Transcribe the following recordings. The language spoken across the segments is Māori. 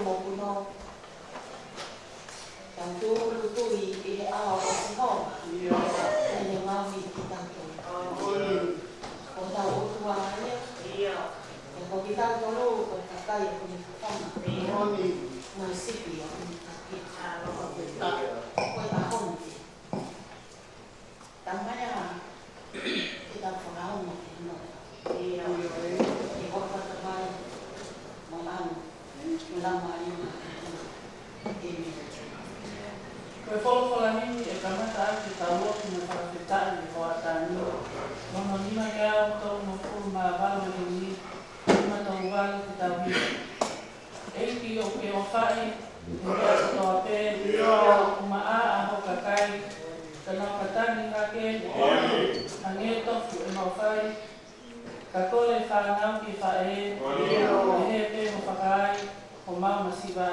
mo kuno. Yang tu i awa o si ho. Ni mawi kita tu. O ta o tua ia. Yang ko kita tolu ko takai ko ni fama. Na sipi o ni takai. Ko ta hon. Tamanya kita pengalaman no. Iya. Di kota terbaik malam ini. Ini. Koe wholokolani e kamata ake tau otu na whakawhetai e whaatani. Mono nima e au tau no kuru ma wala ni nima tau wala ki tau hi. Eiki o ke o whae, e mea toa pē, kuma a hoka kai, tanau katani kake, ange tofu e mau whae, ka kole whanau ki whae, e he pē mo whakai, o mau masiwa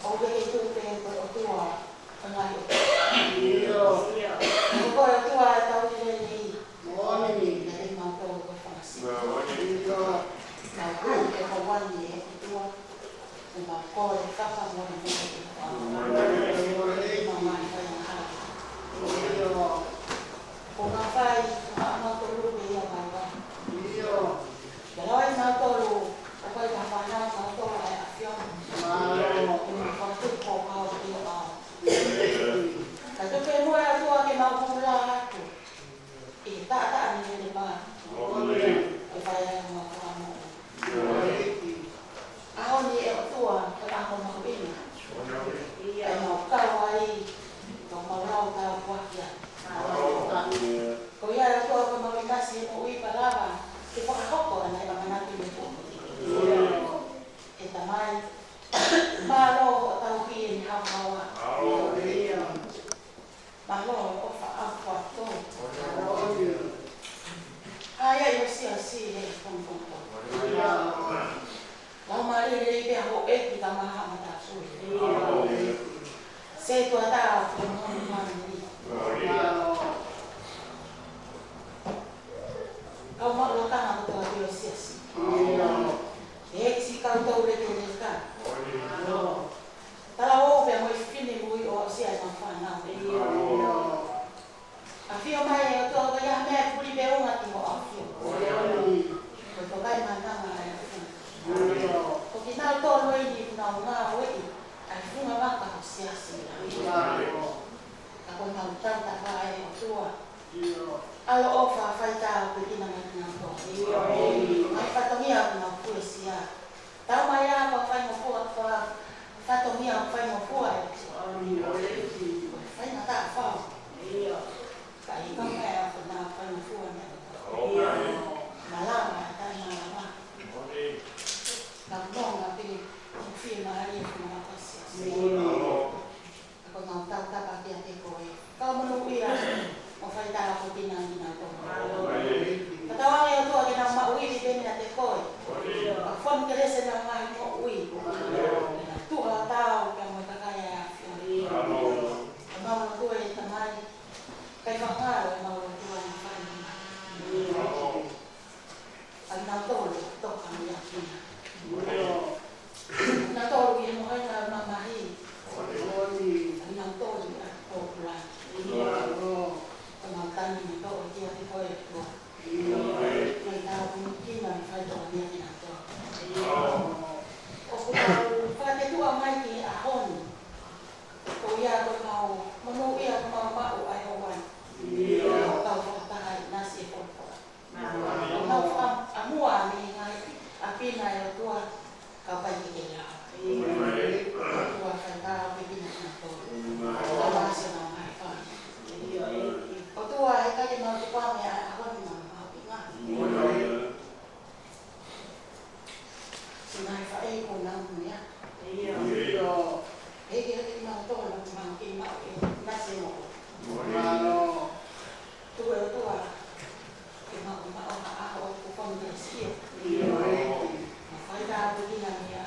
o ke tu pe o tua ngai ko o tua tau ni ni ni ni ma to ko fa si na ko ke ko wan ni e tua ma ko le ka fa mo ni ma ma fa na ha ko na fai ma to lu be ya ma wa ya lo ai ma to lu ko ko ka fa na ma to ai a fio ko tu ko ka o ki a ka to ke mo ya to ke ma ko la ha tu e ta ni ni ba ko fa ya ma ko mo a ni e to ka ko ma be ni ai ma ka wa ai ko ma la ta wa ya ko ya to ko ma ka si mo i palava ke pa ko na ba na ki mo e ta mai ma lo ta ki ni ha ma wa ma lo ko fa a ko to ai ai si e kon la ma le pe ho e ki ta ma ha ma ta su se to ta ko mo ma ni kau mau lakukan apa tu dia sia-sia. Si kau tahu dia ni kan. Kalau orang mau fini bui orang sia sampai nak. Afio mai tu apa yang mai buli beru mati mau afio. Kau kai mana mana. Kau kita tahu loi di na wei. Afu ngapa kau sia-sia. Aku tahu tak baik tua. Alo ofa faita pekina na ko. Ai fatomia na poesia. Tau mai apa fai mo fa fatomia fai mo fa. Fai na ta fa. Kai ka mai fa na fai mo fa na. Malama ta malama. Na bonga pe fi mari na pasia. Ako na ta pa te ko. Kau menuia o fai ta ko tina ina to. Katawa ya to ina ma ui di ben na te ko. Fon ke lese na ma mo ui. Tu ta o ka mo ta ka ya. Ma mo to e ta mai. Kai fa ha ma mo to na fai. Ai na to ka mi ya tina. Na to ri mo ai na ma ma hi. Ai na to ri a to la. Kemautan ini kau dia di kau itu. Kita mungkin nanti doanya tidak tahu. Aku tahu pada itu amai di ahon. Kau ya kau mau ya kau mau ayawan. Kau tahu nasi pokok. Kau faham amua ni ngai api nai tua kau pergi dia. Tua kata api nak tahu. Kau masih namai faham. O tua e kai ma tu pa me a ko ni ma pinga. Sinai fa e ko na mu ya. E ke ma to na ma ki ma e na se mo. Tu e tua. Ke ma a o ko ko ni si. Ma fa da bu ni na ni a.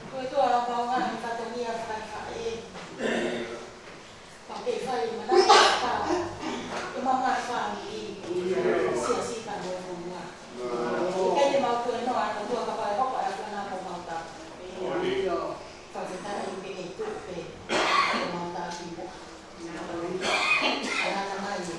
Tu e tua pa nga ni fa to ni a fa e. Pakai file mana tak? Kemana file? Sia-sia kan semua. Kita ni mau tu no, ada tu kapal kok ada nak mau tak? Kalau kita ini itu pe mau tak ibu. Ada nama ni.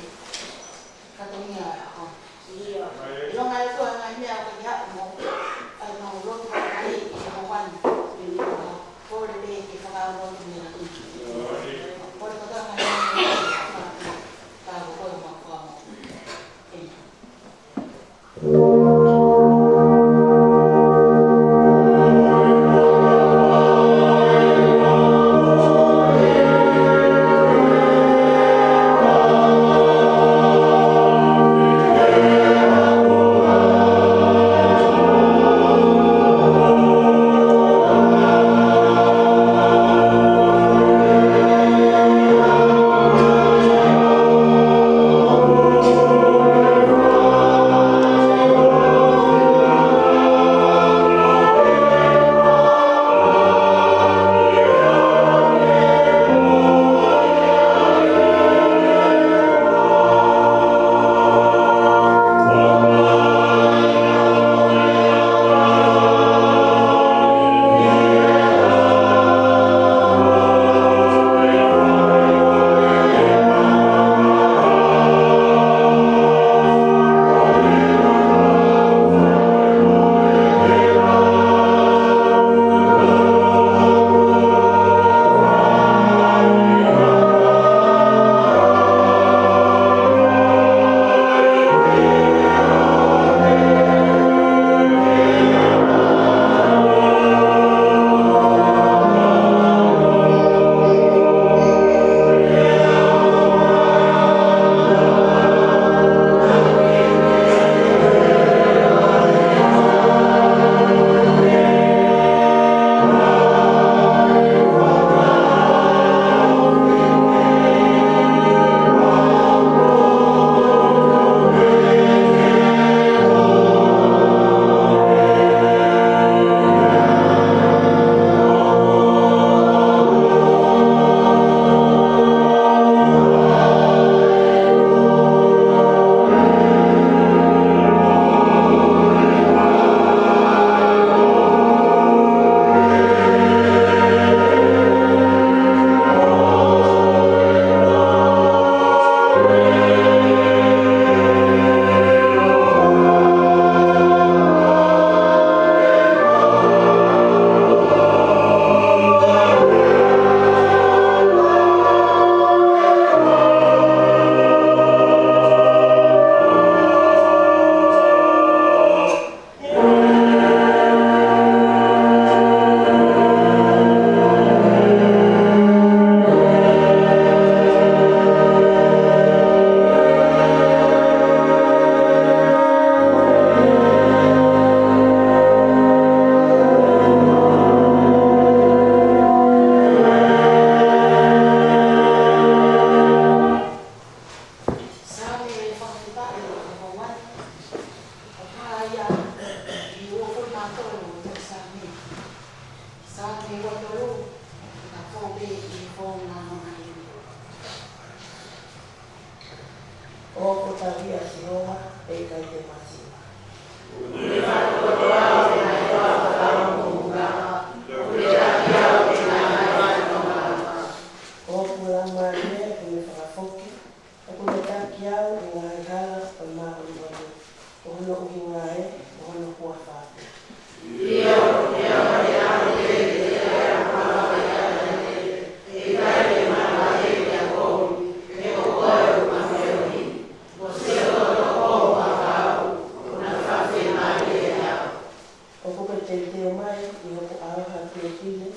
te mai i hoko aoha te tine,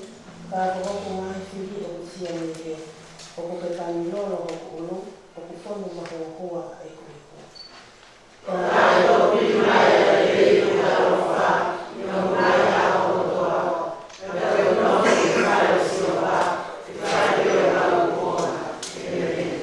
ka hoko mahi whiri o tia me he, hoko ke tani lolo hoko ulu, hoko whonu maho hoa e kuiku. Ka hoko i mai a e i haro wha, i o mai a o toa, ka te unohi i mai o siopa, i kai o rau hoa, e rei.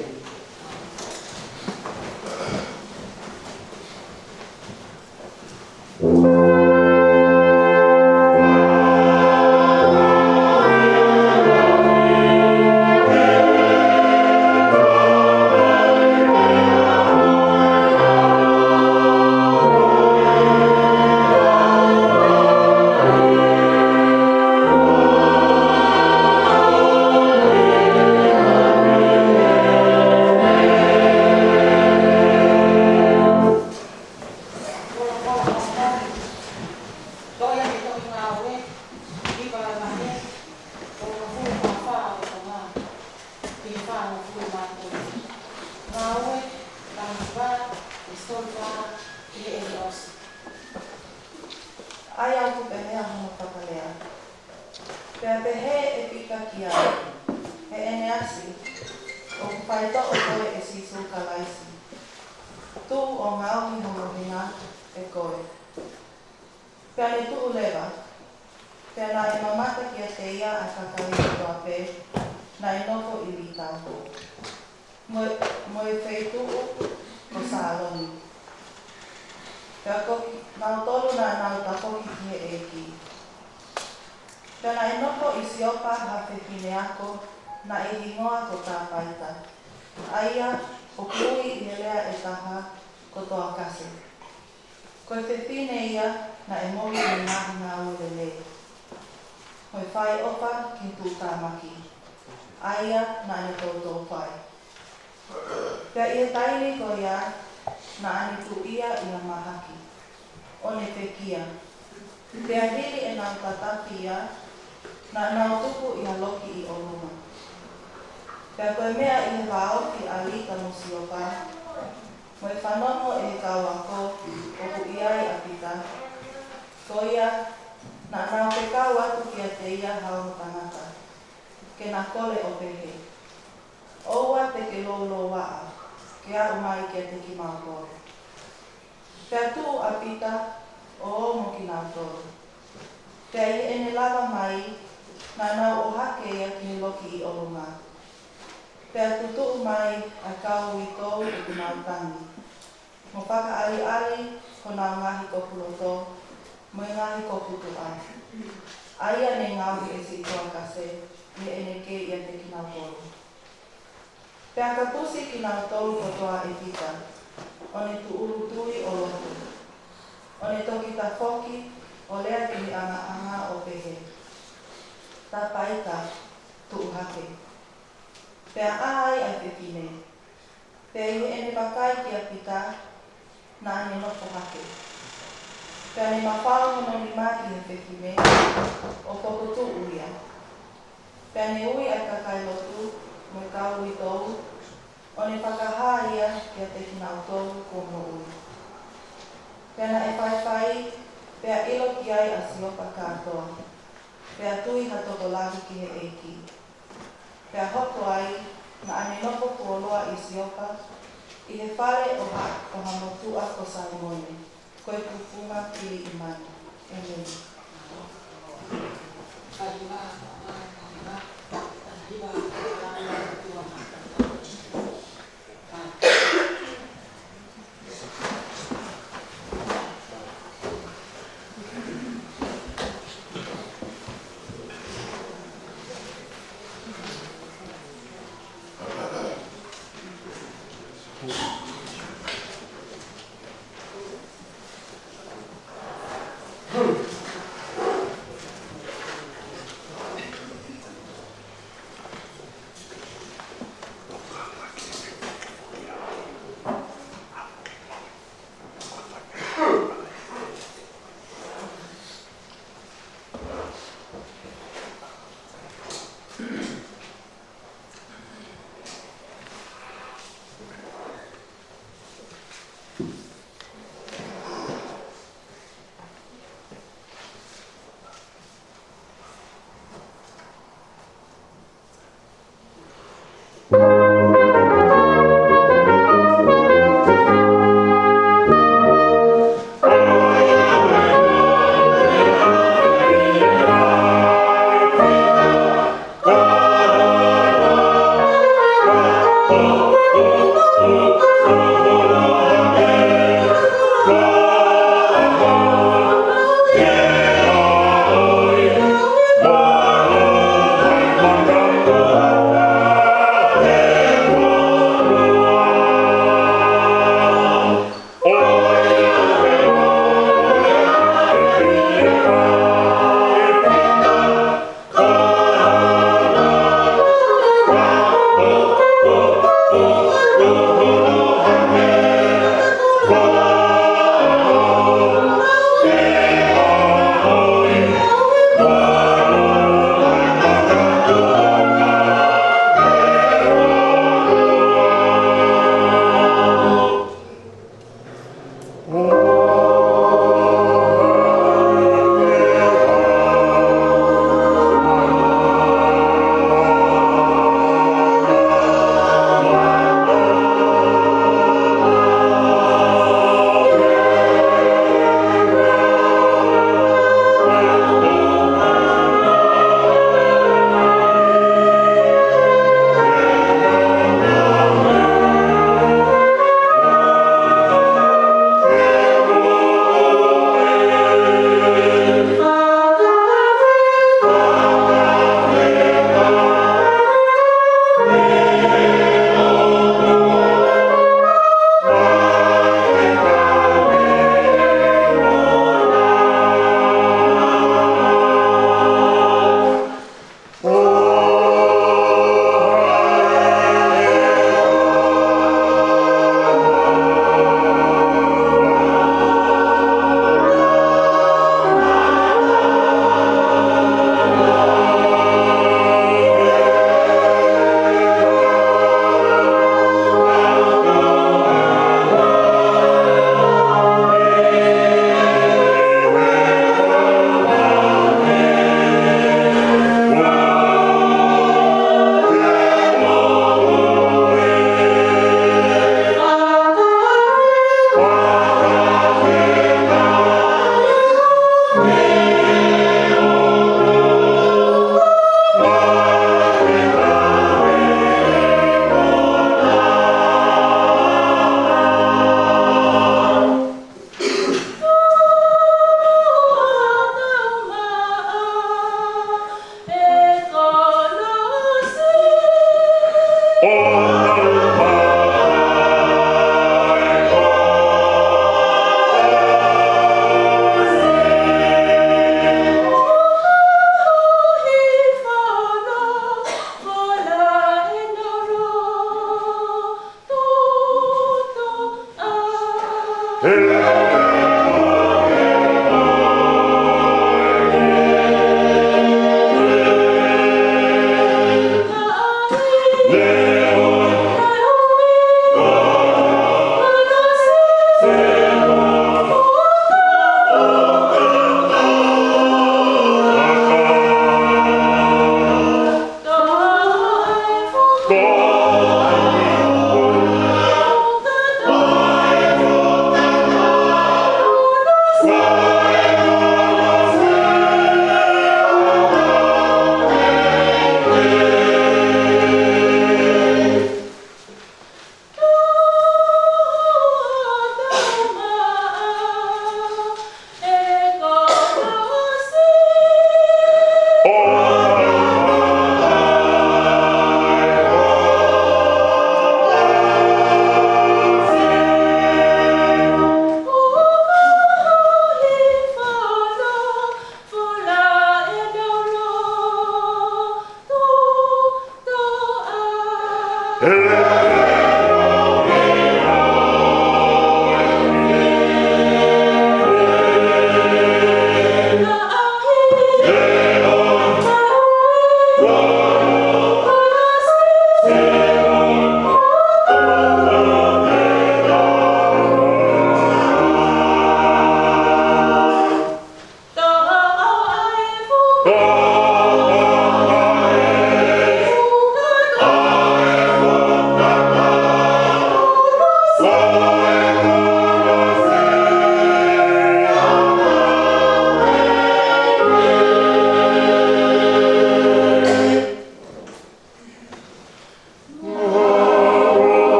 Oh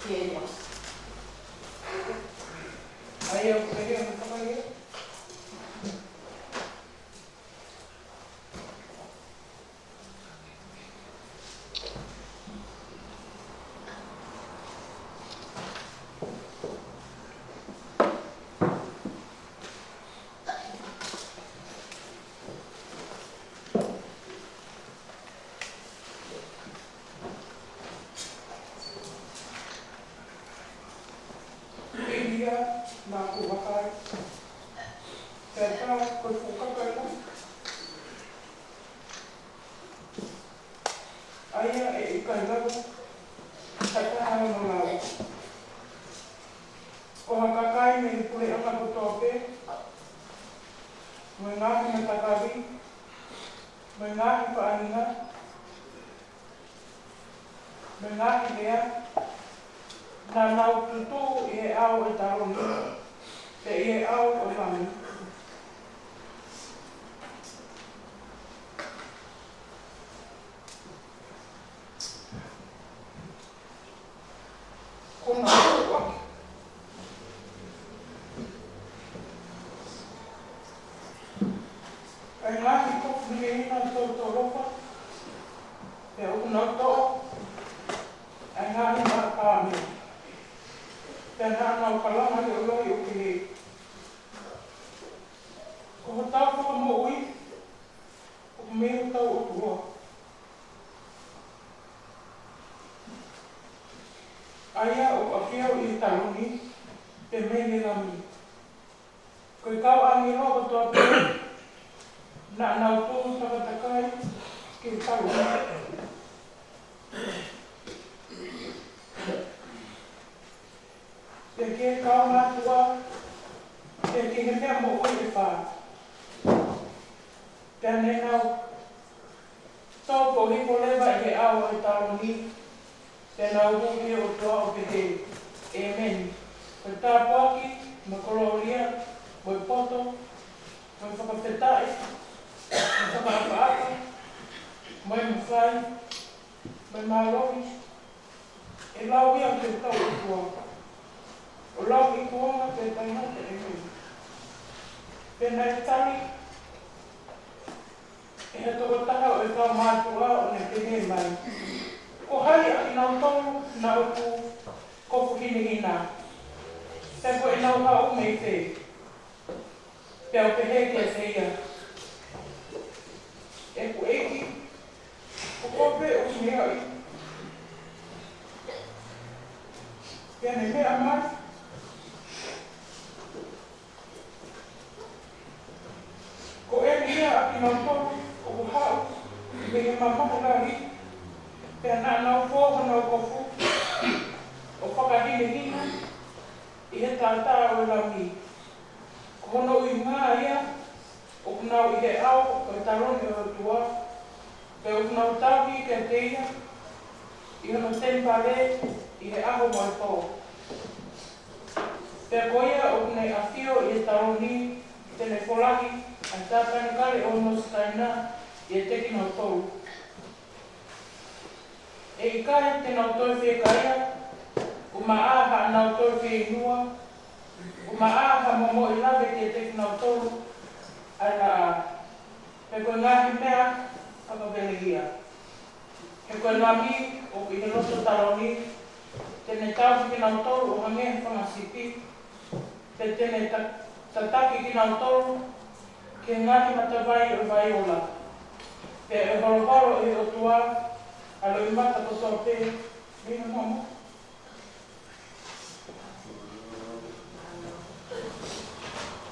Kiitos. Ayo, apa ya? Aku bakal serta berbuka karena ayah ikan lalu serta hal melaut. Kau kakai menipuli anak betope, mengahi metakari, mengahi paanina, mengahi dia. Na nau tutu i au e taroni, te i au o whami. Kona ua. Ai ngahi kofu ni ina tō ropa, te uku nau tō, ai ngahi maa pāmi. Dan anak kalama di Allah yuki. Kau tahu kau mau ui, kau mau tahu apa? Ayah upakiau ini taluni, pemene kami. Kau angin apa tu apa? Nak nau tu tak takai, kita taluni. Porque kau matua, porque hanya mau lepas. Dan enau, tau boleh lewat ke awal tahun ni, dan awal dia untuk pergi, amen. Betapa lagi, makoloria, berfoto, berfotopetai, apa-apa, memfly, memalui, elau yang kita tahu. Ulau ikuonga te taina te eme. Pena tali, e he toko taha o e kau mātua o ne te mai. Ko hai a inau tolu na uku kofu hinihina. Te ko inau hau mei te. Pea o pehe kia seia. E ku eki, ko kope o mea i. Pea ne mea mai. Ko e mea aki nau tolu o hau, me he mamaku nari, pea nā nau fōha nau kofu, o whakahine hina, i he tātā o lami. Ko hono i ngā ia, o kunau i he au, o e taroni o tua, pea o kunau tāwi ke te ia, i hono tempare, i he aho mai tō. Pea ko ia o kunei awhio i he taroni, tene wholaki, a tāpani kare o nos taina i e teki nau tolu. E i kai te nau toi whee kaia, u maaha nau toi whee inua, u maaha momo i lawe ki e teki nau tolu, ai na a. He koe ngahi mea, haka velehia. He koe ngami, o i he loto taroni, tene tau ki nau tolu o hangehe whangasipi, te tene tataki ki nau tolu, ke ngāti matawai o vai ola. Pe e holohoro e o tua, alo i mata ko tō te, mena momo.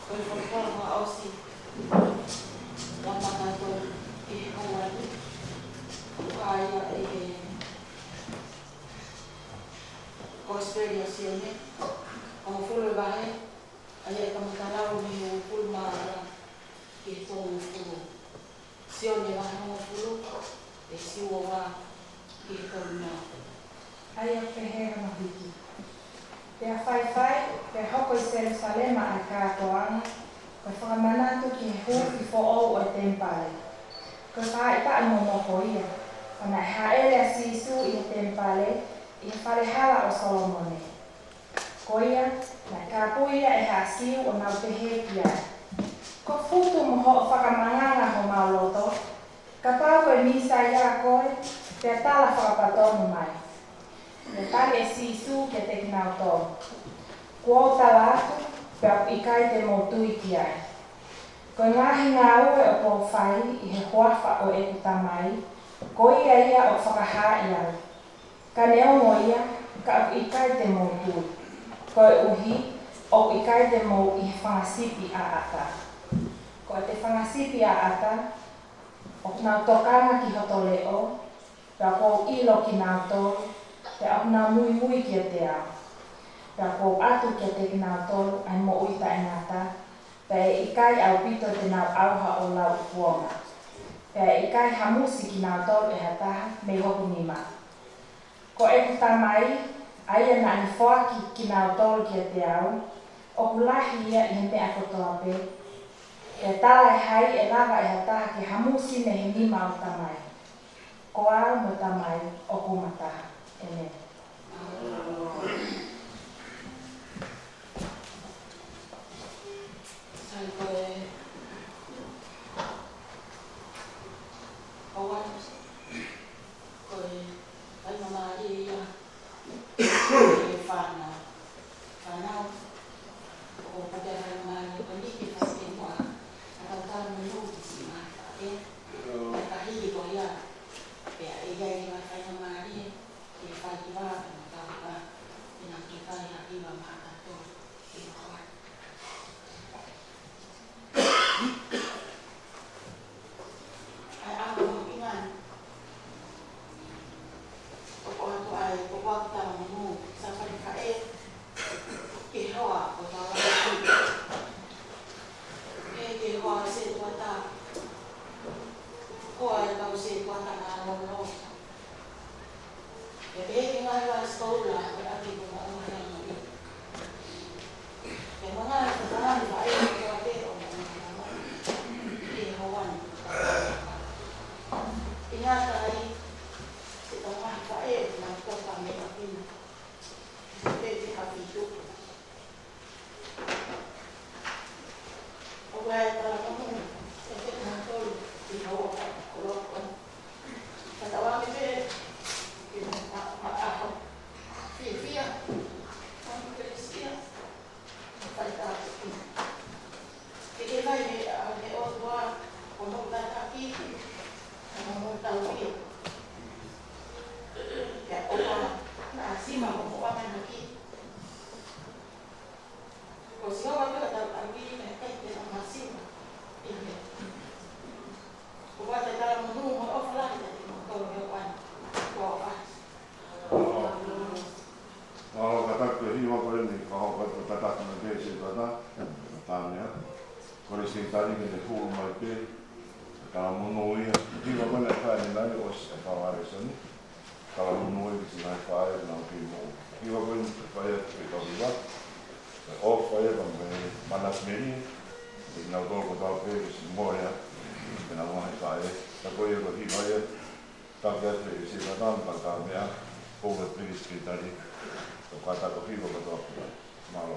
Koe whakawha ausi, la mata koe e hauani, kaya e ko experience yone, o fulu vahe, ai e kamatarau ni o fulu maara, ke tō fulu. Sione vahe o fulu, e siua wā ke tō nā. Ai a pehera mahiki. Pea whai, pea hoko i Jerusalema ai kātoanga, koe whakamanatu ki he huki fo o e tempare. Koe whaita ai momoho ia, Ona haele sisu I tempale I fale hala o Solomone. Koia na kapuia e hasiu o nau pehe kia. Ko futu moho whakamanganga ho mauloto. Ka pau e misa ia koe te tala whakapatonu mai. Ne tale sisu ke te kinau tonu. Kua tala atu pia ikai te motui kiai. Ko ngahi ngā ue o kō whai I he huawha o e kutamai. Ko ia o whakaha ia. Ka neongo ia ka ikai te motui. Ko e uhi o ikai te mo I he whangasipi a ata. Ko te whangasipi a ata o nā tokanga ki hoto leo. Pia ko ilo ki nā tōru. Te au nā mui ki te au. Pia ko atu ki te ki nā tōru ai mo uita I nā tā. Pia ikai au pito te nā auha o lau puonga. Pia ikai hamusi ki nā tōru e hataha me hoku nima. Ko e kuta mai, aia nā ni whoaki ki nā tōru ki te au. O kulahi ia I he mea kotoa pe. E tala e hai e lava e hataha ki hamusi me he nima o tamai. Ko au mo tamai o kumataha. Amen. Sai koe awan koe ai mama ia e whanau o puke hai mama ia paniki whasike mua a tau menu ki si mata e kahi ko ia pea e gai mai hai mama ia e whai ki wā na tau ka e nā ki whai ha iwa mata tō e hoa. Ai ako ingan o atu ai o wakta manu sa ka e ke hoa o tawa ke hoa se tuata hoa e tau se tuata na lo e ke ngai wa skola e ati ko ma ma ya e mana ta ta ni vai ko ate o e hoa ingata ai se tama ka e na to ka me aki se te hapitu o wa ta la mo se te na to I ho ko lo ko ta wa me te ke ma a ho fia on crecia ta ta ke vai me o wa o no ta aki mo tau ki ya opa na sima mo wa na ki ko si wa ka ta aki me ka te na sima ine ko wa ta mo no mo ofla ta mo ko yo wan ko wa Alo kata ko hiwa ko ni ko ko tata na de se tata tanya ko ri sin tani ke fu mai pe ka mono ia hiwa ko na fa ni nani o se ka wa re soni ka mono ia ki na fa na ki mo hiwa ko ni fa ia ke ka viva o fa ia ba me manas meri na do ko ta pe si mo ia na mo fa ia ta ko ia ko hiwa ia ta ga te si tata pa ta mea o le pris ki tani o kata ko hiwa ko ta malo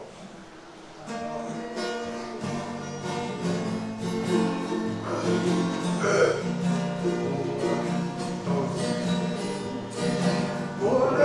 Oh,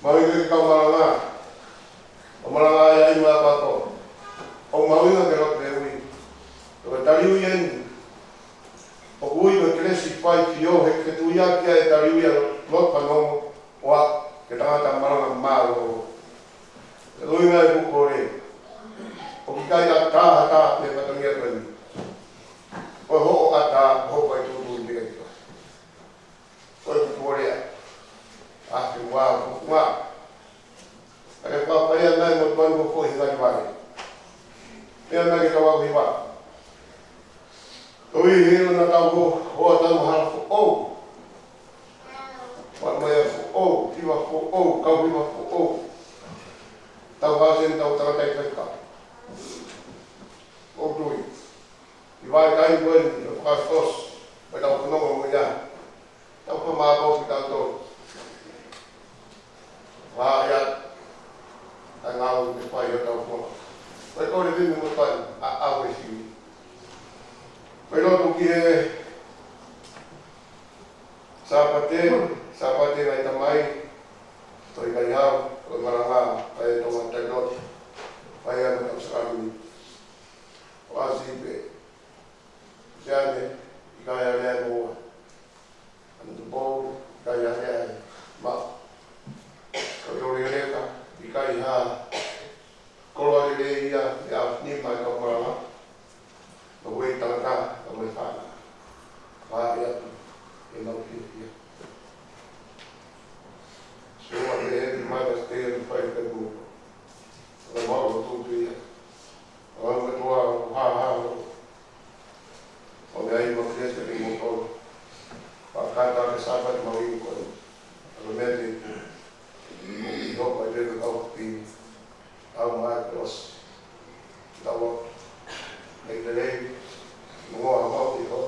Mawinga kau malanga. O malanga ia i mapako. O mawinga ke rote ui. O taliu ien. O ui ma kresi pai ki o he ke tuia kia e taliu ia lot panomo. Oa ke tangata malanga malo. E luinga e kukore. O ki kai a tāhata me patangia tuani. O ho ata ho pai tutu i mega tua. O e kukore a. A ke wā. Ake whapaya nai mo tuan ko kohi ngari wale. Ea nai ke kawaku hiwa. Toi hiro na tau ko hoa tau hara ko ou. Whamaya ko ou, hiwa ko ou, kau hiwa ko ou. Tau hasen tau takatai peka. O tui. I vai kai kuen, i whakastos. Pai tau kunongo mo ia. Tau ka mākau ki tau tō. Whaia. Ai ngau te pai o tau kua. Pai kore vimi mo pai, a awe siwi. Pai lotu ki he sapate ngai tamai, toi kai hau, toi maranga, pai tonga tainot, pai anu tau sakami. O asi pe, siane, i kai a lea moa. Anu tu pou, kai a lea ma. Kau yore reka, i kai ha koloa le ia ni mai ka maranga no wei tanga ka mai fana pa ia e no ia so ale e mai da ste e pai ka bu la mau tu tu ia o me tua ha o me ai mo kreste ni mo ko pa kata ke sapa mo i ko o me te i ho pa le ka o pi au mai os tau nei te lei mo a mau i ho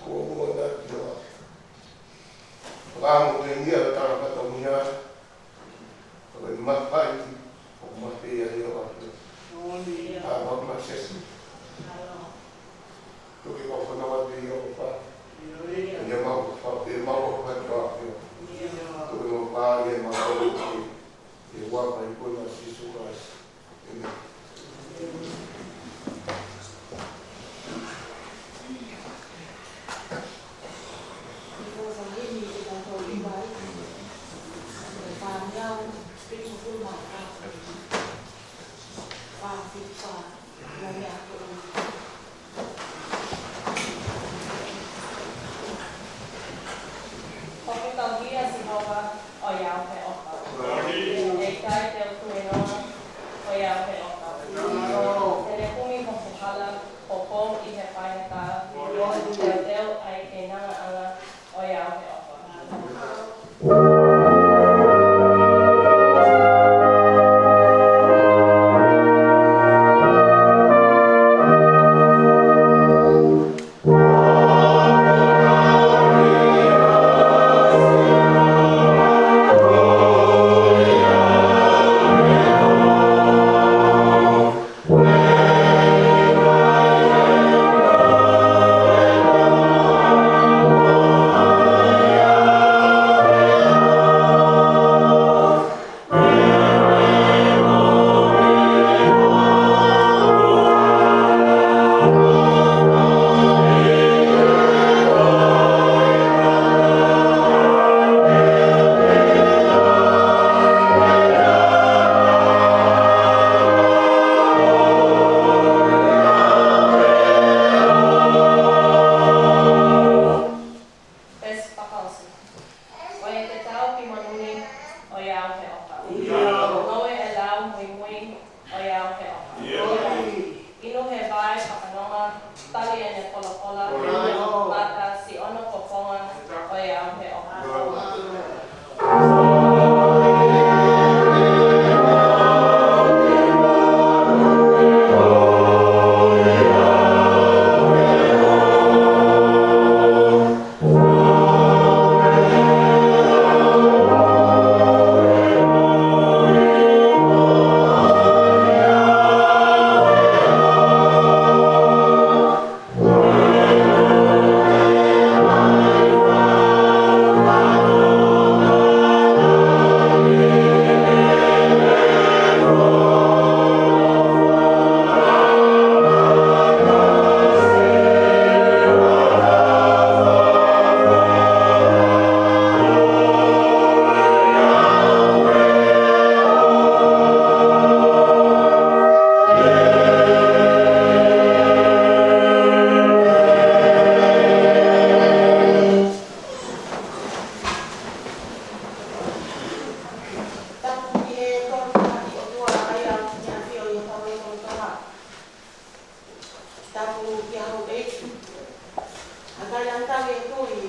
ko mo na ki ho la mo te ngia ta ka ta mia ko i ma pai o ma te ia i ho a ma ma sesi tu ki ko fa na wa te i ho pa ia mau fa te mau pa ka tu no pa ye ma ko e wa pa i ko na si su ka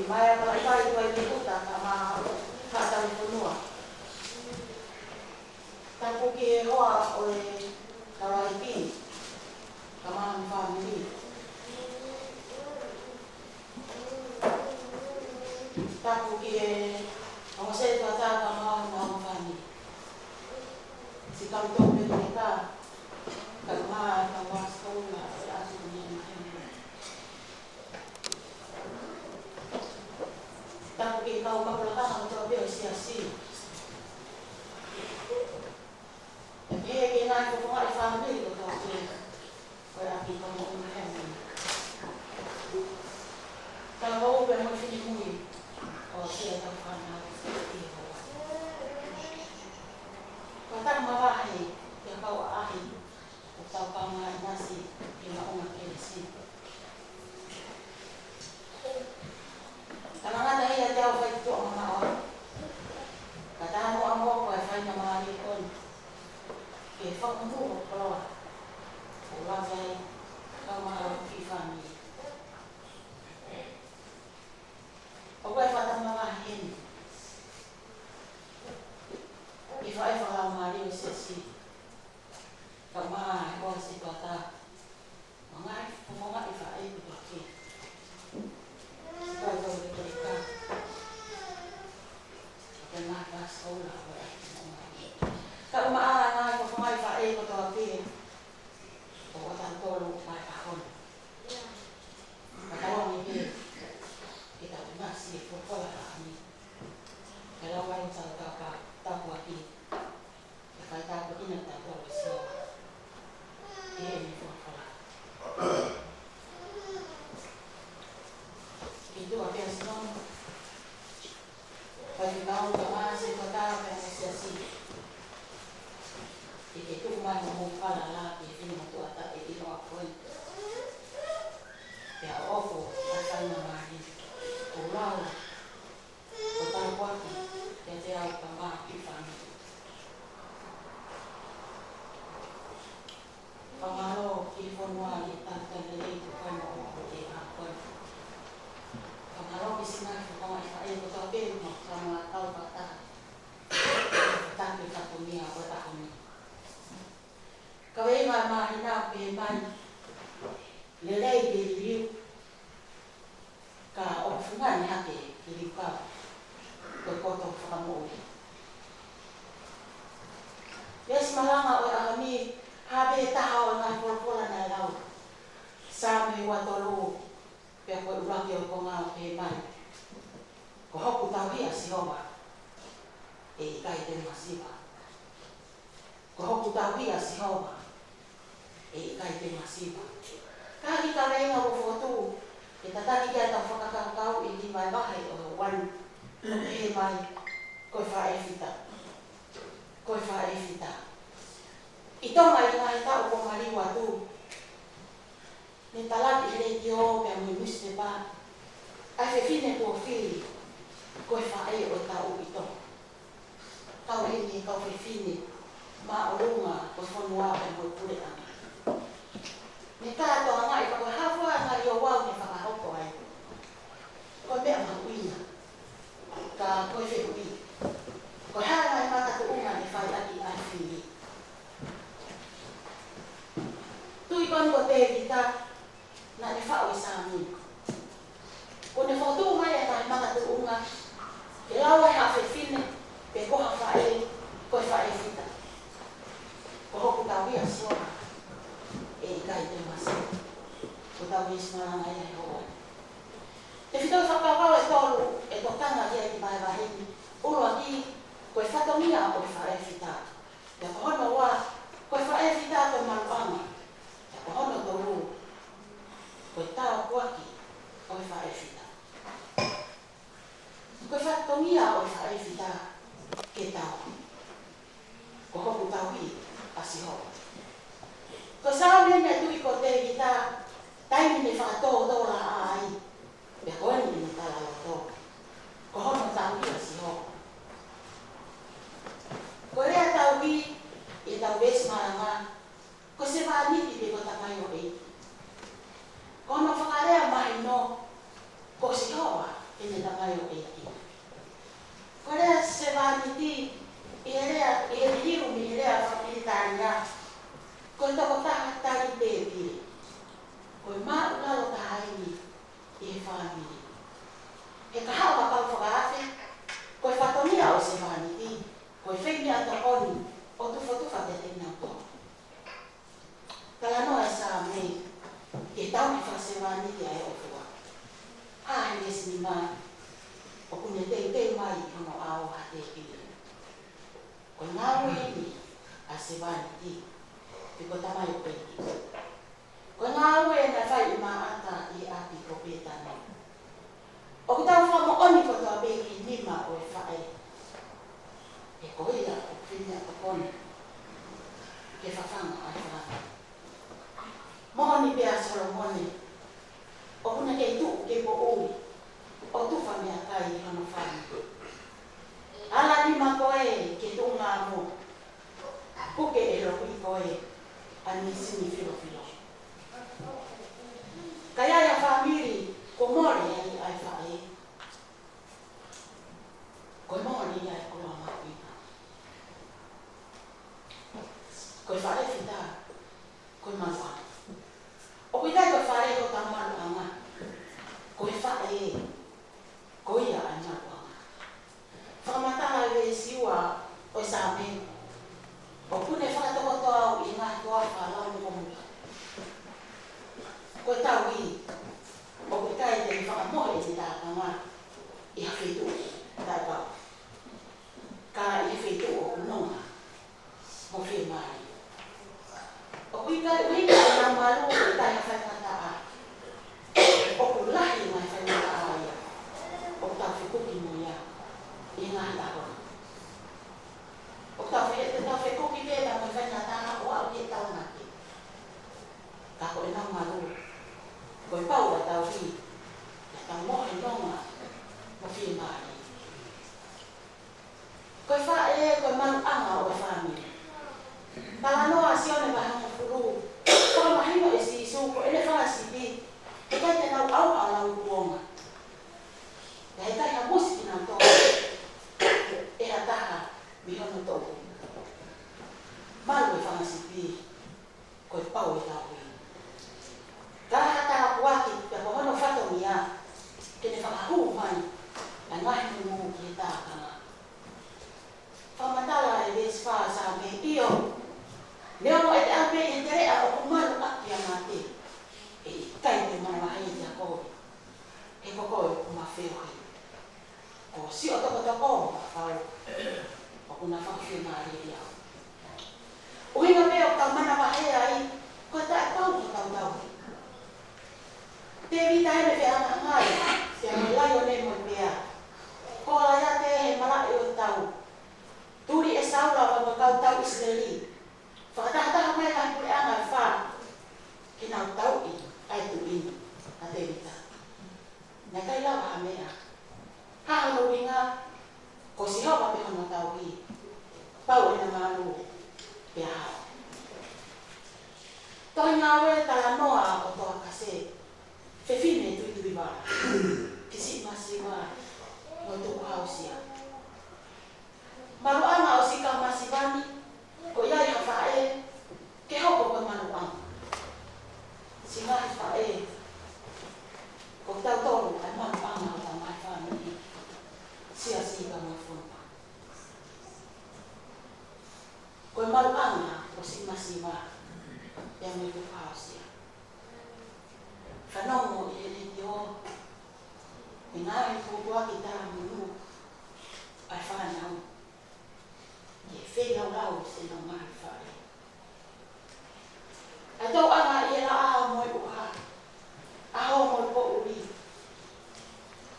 mai pala ikai tuai puta kama kata punua. Tapu ki hoa o Karaipi kama family. Tapu ki o se tata kama family. Si kanto pe kita kama kama sekolah asu ni. Tapu ki kau maklakang to be siasi. He nai ko ngai family ko to ko aki ko mo ni. Kalau be mo fini mui o se ta fana ki ho. Ko ta mawahi ya kau ahi ko ta kama nasi ina ona kelesi. Karena ada yang jauh itu orang kata amo ko fa na mali kon ke fa mu ko la sai kama ki fami o ko fa ta ma hin ifa la mali sesi kama ko si kata mangai pomonga ifa ai ko ki ko ko ka kena pas olah kalau maala ko mai fa e ko to api ko tanto lu mai kahon kalau ni kita masih pola ni kalau mai sa ka ta ko api ka ta ko ina ta ko so ni pola itu apa yang senang bagi kau masih kota organisasi itu cuma ngomong pala lagi ini untuk atas ini apa ya opo asal nama ini ulang kota kuati jadi aku tambah pifan pangalo kifon wali tante lele bukan mau di apa pangalo bisina kau ai kota be sama tahu kata tapi satu ni apa tahun ni kawai mama hina pe man lelai de liu ka ofungan ya ke liu ka ko to famo yes malanga o ami habe tahu na pola na lau same wa tolu pe ko ulang yo ko ngau pe man ko hoku tahu ya sioma kai te masiva ko hoku tahu ya sioma kai te masiva kali ka venga o foto e tataki kia ta whakakakau i mai wahe o wan he mai koe whaefita i tonga i ngai tau ko mariwa tu ni talaki le ki o mea mui muste pa ai fe fine ko fili koe whae o tau i tonga kau hini kau fe fine ma o runga koe whanua pe moi pure ana ni tātua ngai pa koe hawha ngai o wau ni whakahoko ai. Koe mea mahuina. Ka koe whehui. Koe haa ngai matatu unga ni whai aki ai whiri. Tui kon ko te vita na ni whao i sāmi. Ko ne whotu mai ngai matatu unga. Ke lawa hea whewhine pe koha whae koe whae vita. Ko hoku tau hia siona. Kai te masi. Ko tau ismana ai ai hoa. Te whitau whakawau e tolu e to tanga kia ki mai waheni. Uro aki koe whatongia o whae whita. Te kohono wa koe whae whita to maruanga. Te kohono tolu koe tau kuaki o whae whita. Koe whatongia o whae whita ke tau. Ko hoku tau hi asi hoa. Ko sao ni me tui ko te kita taimi ni whakato to la ai. Pe koe ni tala o to. Ko hono tau hi asi ho. Ko rea tau hi i tau wes maranga. Ko se wani ti pe ko takai o ei. Ko no whakarea mai no ko si hoa ene na mai o eki. Ko rea se vaniti, i hiru mi rea whakiritaria, ko toko taha tari pēpire. Ko maa ulalo tahaini i he whamiri. E ka hao makau whakaafe, ko e whatomia o se vaniti, ko e whaimi ato oni, o tufa te tena to. Kala noa e sa mei, ke tau ki whase vaniti ai o fua. Hahe esi ni maa, o kune te mai i hono ao ha te pire. Ko ngā ueni a se vaniti, te ko tamai o pēki. Ko ngā ueni a whai i ata i api ko pētane. O ki tau whamo oni ko toa pēki nima o e whae. E ko ia o whina o kone. Ke whawhanga ai whanga. Mohoni pēa Solomone. O kuna kei tuu ke po ui. O tuwha mea kai i hono whanga. Ala ni ma koe ke tunga mo. Puke e roku i koe. Ani sini filo. Kaya ya whamiri ko more ai ai whae. Ko more ai ko loa makuina. Ko whae whita. Ko mawa. O kuitai ko whae ko tamaru anga. Ko whae. Ko ia ai maru anga. Whamatala e siua o sa me. O kune whakatoko au i ngā toa whalau ni komuka. Ko tau i. O kuitai te whakamohe ni tākanga. I hawhitu tai pau. Ka i hawhitu o unonga. Mo whi mai. O kuitai uika i ngā maru o tai hawhaimata a. O kulahi ngā hawhaimata a ia. O tau whikuki mo ia. I ngā tākona. O tau whikuki pēta mo hawhaimata o au ki tau naki. Ka koe nau maru. Ko i pau a tau hi. Ia tau mohe nonga. Mo whi mai. Ko i whae ko i manu anga o e whamiri. Pala noa sione mahanga furu. Ko mahino e si isu ko ene whakasipi. E kai te nau au a lau kuonga. Ja he kai ha musiki nau tō. E ha taha mi hono tōku. Maru e whakasipi. Ko i pau e tau hi. Kaha taha kuaki pe ko hono whatongi a. Kene whakahu mai. A ngahi mungu ki e tākanga. Whamatala e vesi whaa sa me iyo. Leo mo e te ape e te rea o kumaru aki a ngā te. E kai te mana mahai te a koe. E kokoe kuma whiohi. Ko si o toko whau. O kuna whawhi ngā riri au. Uhinga me o tau mana mahai ai. Ko e tae pau ki tau. Te vita ene whi anga ngai. Te ame lai o ne mo pia. Ko la ia te he malai o tau. Turi e saura o mo kau tau Israeli. Whakatahataha mai kai pule anga e wha. Ki nau tau i, ai tu inu, a te vita. Nea kai lawa ha mea. Haha no winga, ko si hawa me hono tau i. Pau e na manu, pia hao. Toi ngā we tala noa o toa kase. Whewhine tui wara. Kisi masi wara, no tuku hausia. Maru anga o sika masi wani, ko iai ha whae, ke hoko ko manu anga. Si ngai whae, ko tau tolu ai manu anga o tau mai whani, sia sika ngā whunpa. Ko maru anga o si masi wara, ia me tuku hausia. Whanongo i he te o, e ngāi kōtua ki tā munu, ai whanau. Ke whenau lau se nau mai whae. A tau anga i e la aha moi uha. Aho moi po uri.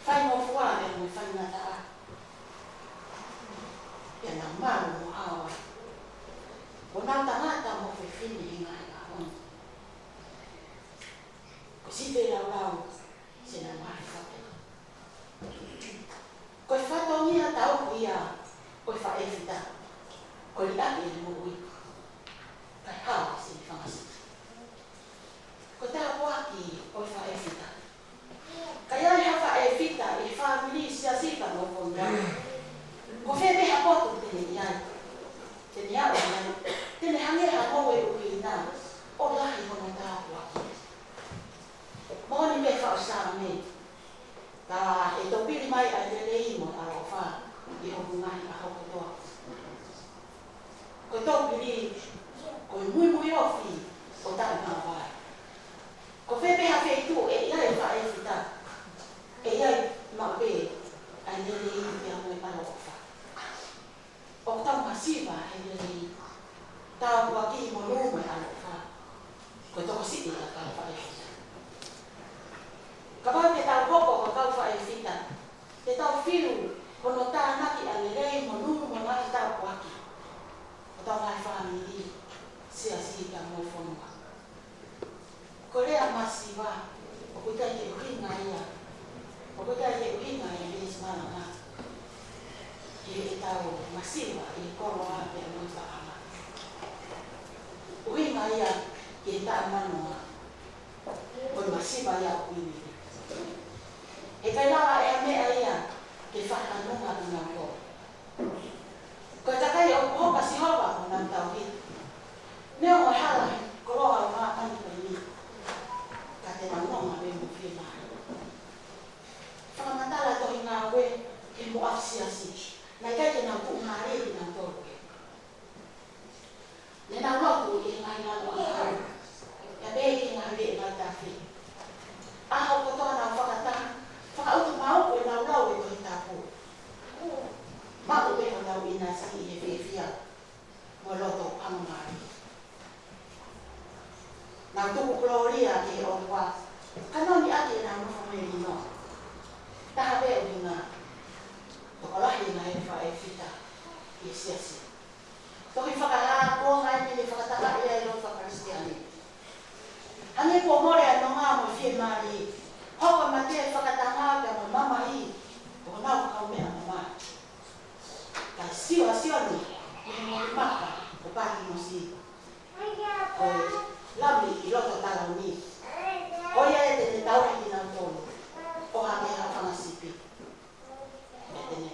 Whai mo fuare moi whainata a. Ia nau maru mo hawa. Ko nau tangata mo whewhine i ngai a hon. Ko si whenau lau se nau mai whae. Ko i whatongia tau ia. Ko i whae whita. Ko li ake e mo ui. Kai hao se i whangasi. Ko tā waki o i whae whita. Kai ai ha whae whita i whaamiri ne. Ta e to pili mai a le lei mo a o fa i ho ngai a ho to. Ko to pili ko muy ofi o ta ma va. Ko fe pe ha fe tu e ia e fa e fita. E ia ma be a le lei ia mo a o fa. O ta masiva e le lei. Ta wa ki mo no mo a o fa. Ko to si ia ka fa e fita. Kapag te tau koko ko tau fa e fita. Te tau filu kono ta naki a le lei mo no mo ngai tau waki. O tau ngai fa mi sia si ka mo fonua. Korea masiva o kuta ke uhinga ia. O kuta ke uhinga ia ni semana na. Ke tau masiva i koro a pe mo ta ama. Uhinga ia ke ta manoa. O masiva ia uini. E kai lawa e mea ia ke whakanunga i ngā ko. Ko takai o hopa si hopa o ngā tau hit. Neo o hala koroha o ngā ani pai ni. Ka te nanonga me mo whina. Whakamatala tohi ngā we ke mo asiasi. Nai kai te ngā pu ngā re i ngā tōru. Ne ngā rotu i ngā ngā ngā ngā. Ia be ki ngā re i ngā tāwhi. Aho kotoa nā whakataha. Whakautu mau koe nau lau e tohi tāpū. Mau peho nau i nā si he whiwhia. Mo loto pangari. Nau tuku gloria ke o wā. Kanoni ake nā mwha me ni no. Taha pe o ngā. Tokolahi ngā e wha e whita. I siasi. Tohi whakaha ko ngai me ni whakataka ia i loto Kristiani. Hange po more a no ngā mo whie mari. Hoka mate whakatanga ka mo mama i. O nau kau mea mama. Ka siwa ni. I mo maka. O pāki mo si. O lawi i loto talau ni. O ia e te tau ki nau tōnu. O hake ha whangasipi. E tene.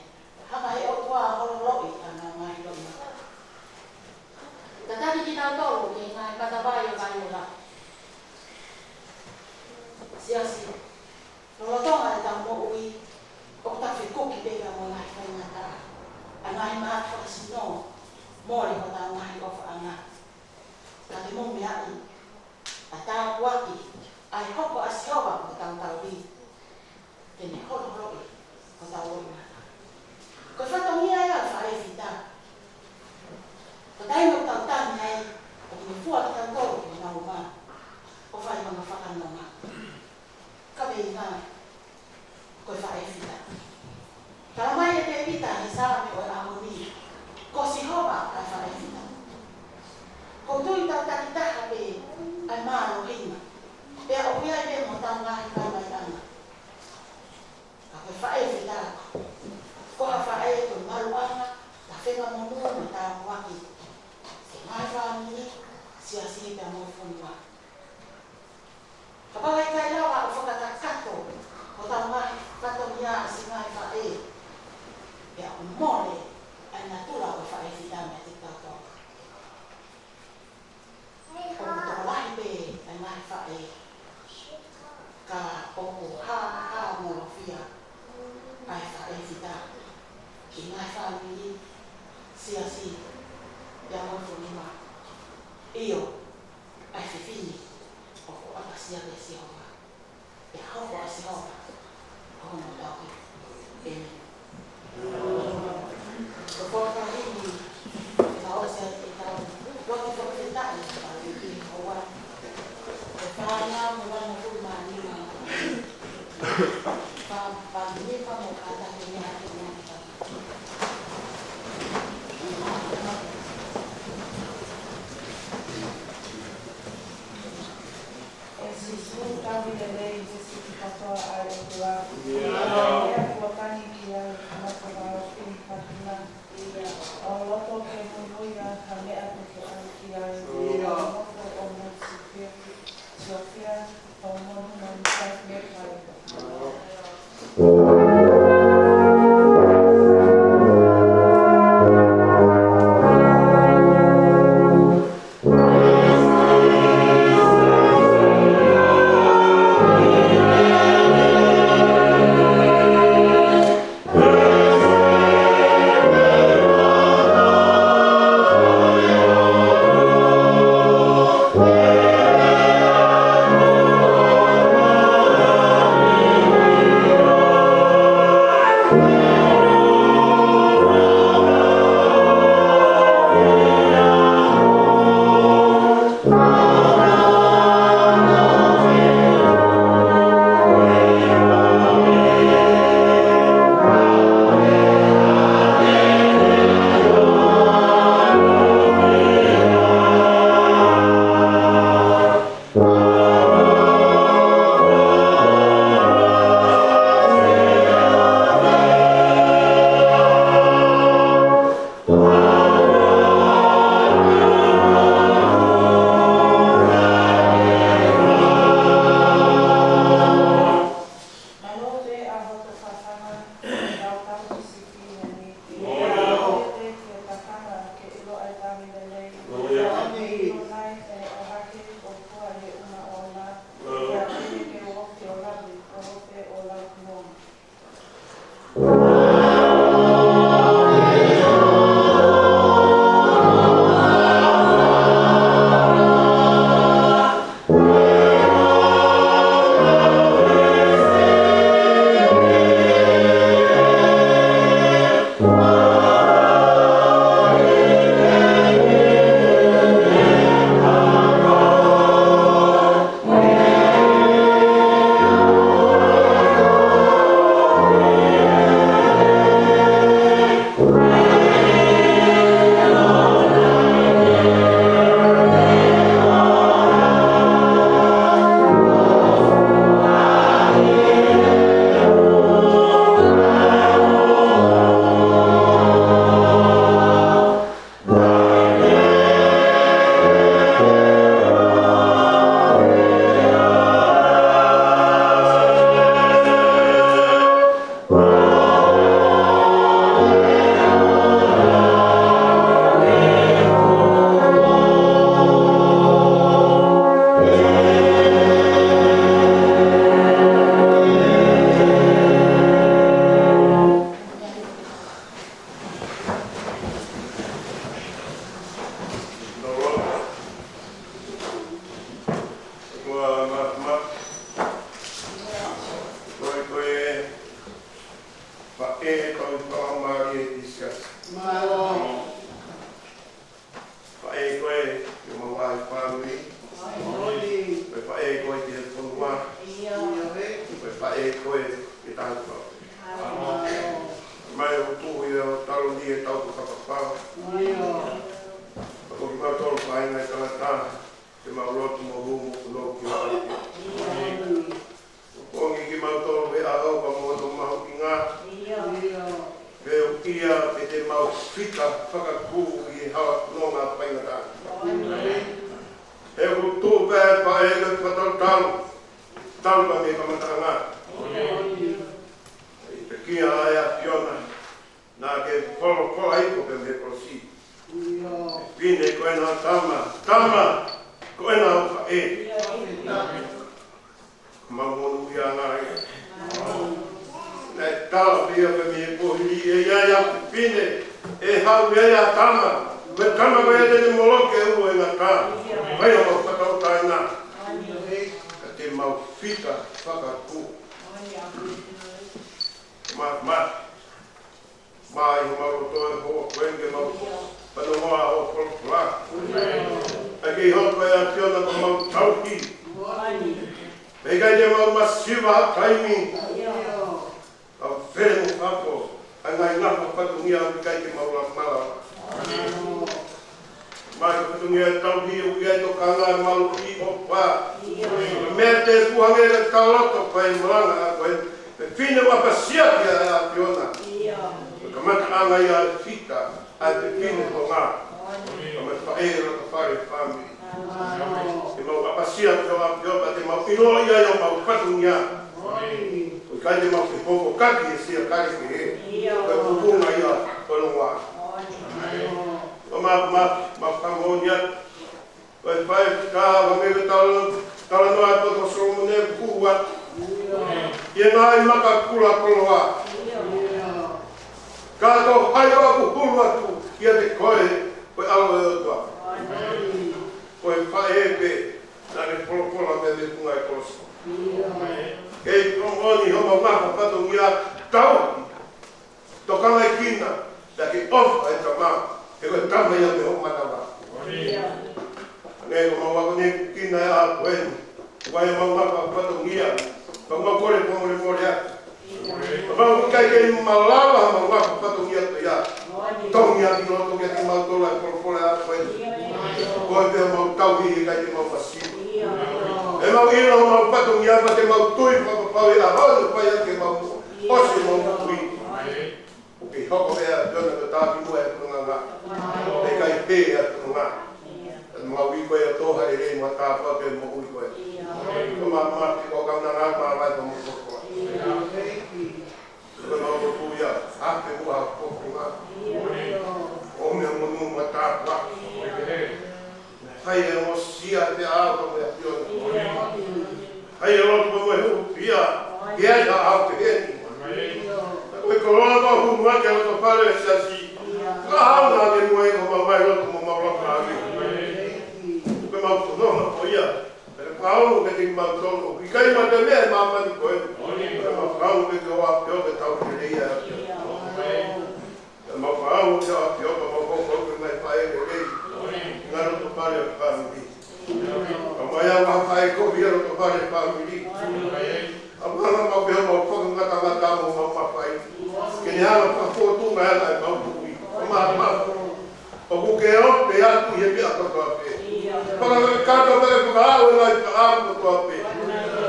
Haka he o kua horoloi ka ngā mai loi maka. Tataki ki nau tōnu ke ngai patawai o vai o la. Siasi. Rolotonga e tau mo ui. O ta whikoki pega mo ngai whaingata. A ngai maa whakasino. Mori ko tau ngai o whaanga. Ka te mo mea i. A tau waki. Ai hoko a sioba ko tau ri. Tene holo ko tau oi mata. Ko whatongia ea whae whita. Ko taino tau tani ai. O kini fua ki tau tōru ki nau maa. O whai mga whakanonga. Ka vei ngā. Ko whae whita. Kala mai e te whita he sāme o e ahoni. Ko si hoba ka whae whita. Ko tui tau takitaha pe ai maa no hinga. Pea o pia e mo tau ngahi kai mai anga. Ka koe whae whita. Ko ha whae koe maruanga. Ta whenga mo mua me tau waki. Ke mai whaamini. Sia si pia mo whonua. Ka pakai kai lawa o whakatakato. Ko tau ngahi kato mia si ngai whae. Pea o mole. Ai nā tula o whae whita me te tau. O tokolahi pe ai ngai whae. Ka opo ha mo fia. Ai whae whita. Ki ngai whaamini. Sia si. Pea mo whonua. Iyo. Ai whiwhini. Oko akasia pe si hoa. Pea hoko a si hoa. Hono tau. Amen. Ko whakahini. E tau se e tau. Waki whakawhitai. Pari ki hoa. E whāna mo wano kurmani ma. Whānipa mo kata ke mea ke mea ke tau. Tau i le rei, te siki katoa ai o te wā. Ia kua tani ki e tau whakamari e tisia. Whae koe, te mawai whanui. Whae koe te whanua. Whae koe te tātua. Mai o tuhu i o talo ni e tau ko kapapau. Ko ki mau tolu whainga e tangata. Te mau rotu mo humu kuno ki whae. Kongi ki mau tolu e ahau pa moto mahu ki ngā. Veo ia e te mau whika whakakū i hawa kuno ngā whaingata. E ku tū pēr pa e ngā whataru talu. Talu pa me kamatanga ngā. Te kia aia Fiona. Nā ke wholo haiko pe me prosi. Pine koe nā tama. Tama! Koe nā uka e. Mamonu ia ngā rea. Nei tala pia pe me pohiri e ia pine. E hau ia tama. Me tama koe e tene moloke ua e ngā tā. Mai o mau whakau tai nā. Te mau whika whakakū. Mai ho mau toe ho wenge mau pano hoa ho kolpula. Ake hopa e a Fiona ko mau tauki. Me kai te mau masiwa taimi. Au where mo whako. Angai ngapa patungia o kai te mau la mala. Mai ko patungia tauki o kai to kanga malu ki o pa. Mea te puhangere taloto pai malanga a koe. Me whine wapasia kia e a Fiona. Kamata anga ia fita a te whine ko ngā. Kamata whaera ka whare whami. Te mau wapasia kia a Fiona, te mau inoa ia i o mau patungia. Ko kai te mau te poko kaki e sia kare ki he. Ka pupunga ia kono wā. O ma whangonia. Ko e whae ka wangere tala noa toko soromone kuhua. Ie ngai maka kula kono wā. Kato hai aku hulu atu ia te koe alo e otua. Koe whae epe na ne polopola me me punga e kolosa. Kei prongoni homa waka patungia tau. Tokanga i kina da ke ofa e tama. E koe tama ia me homa tawa. Nei ko mawako ne kina e a koeni. Wai mawaka patungia. Pangwa kore pongole mori atu. Mau kai ke malawa mau waka patungia to ia. Tongia ki loto ke te mau tola e polopola a koeni. Koe te mau tauhi e kai te mau pasi. E mau ino mau patungia pa te mau tui papapau e a hau pai a ke mau osi mau tui. Uke hoko mea dona to tāpi mua e punanga. E kai pe a punanga. Mau i koe a toha e rei mua tāpua ke mo ui koe. Kuma mati ko kauna ngā maa vai pa mo pokoa. Koe mau ko ia, hape mua pokoa. O mea monu mua tāpua. Hai e mo sia te awa mo e Fiona. Hai e loto mo e hupia. Ia ia au te heni. Koe ko loa ko humua ke loto pare e siasi. Ka hau nā ke mua e ko mawai loto mo mawraka awi. Koe mau konoma ko ia. Pau ke te mau tolo. I kai ma te mea mamani koe. Pau ke te oa pio ke tau ke reia. Mau pau ke oa pio ke mau koko ke mai pae ke rei. Ngā roto pare a whamiri. Ka mai a whawhae ko via roto pare a whamiri. A mana mau pio mau koko ngata ngata mo mau mawhai. Ke ne hana whawhotunga ela e mau pui. O maa maa. O kuke o te atu i e pia kotoa pe. Para kato pere whakaau e ngai whakaau kotoa pe.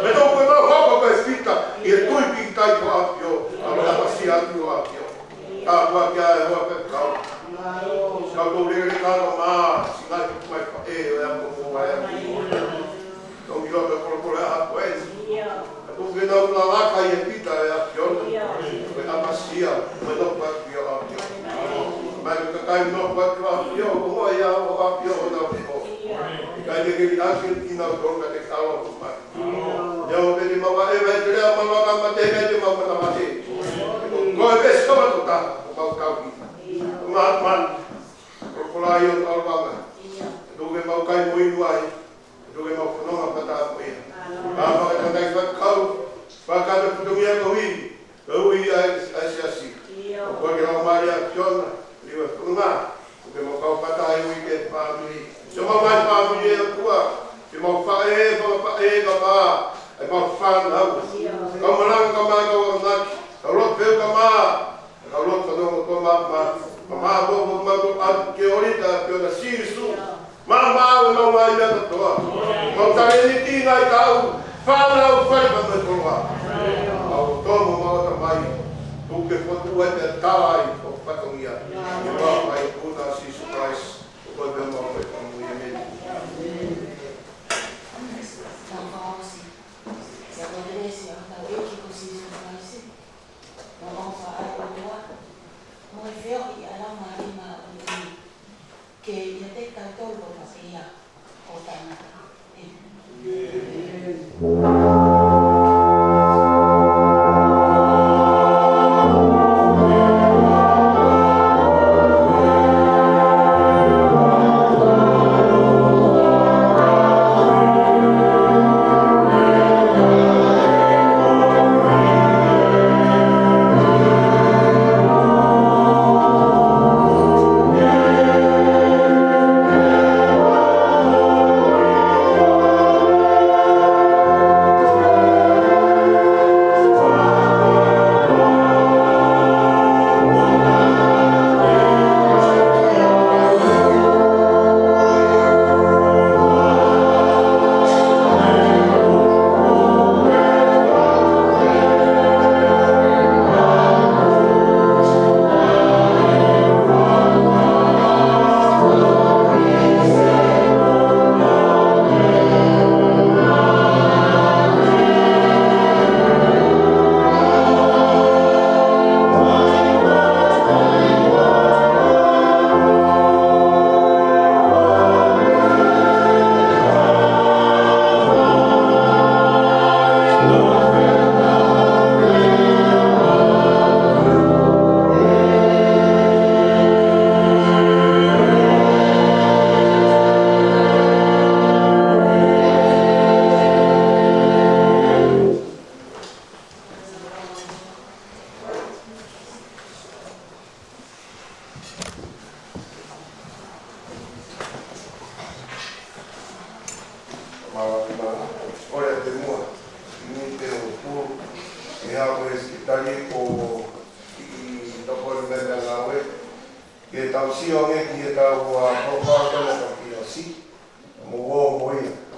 Me tō koe mau hoko koe whita i e tui pi tai ko apio. A me apasi atu o apio. Ka kua kia e hoa pe kau. Kau tō rere kato maa. Si ngai ku mai wha e o e ako mua e aki. Tō ki roto kolokole a hako e. A tō ke nau la laka i e pita e apio. Koe apasi a. Me tō kwa ki o apio. Mai ka kai no kwa ki o apio. Ko hoa ia o apio o nau te ho. Kai te kiri aki ki nau tonga te kawa o mai. Iau te te mawa e vai te rea mawa ka ma te kai te mawa na mate. Koe pesi kama to ta o mau kauki. Maa maa. Kola i o alwanga. Tuke mau kai mo inu ai. Tuke mau whanonga pata a koe. Kaa whakatangai whakau. Whakata putungia ka hui. Ka hui ai siasi. mai na toa. Ko tare ni tina I tau. Whanau whai pa me toa. Au tōmu mawata mai. Tuke whatu e te tāi o whatongia. I wā mai pūna Jesus Christ. O koe me mau e kamu I meni. Ora te mua, ni te o pu, e hawe skitari o I toko remember ngawe, ke tau si o nge ki e tau a propaganda ka ki o si, mo wo mo ia.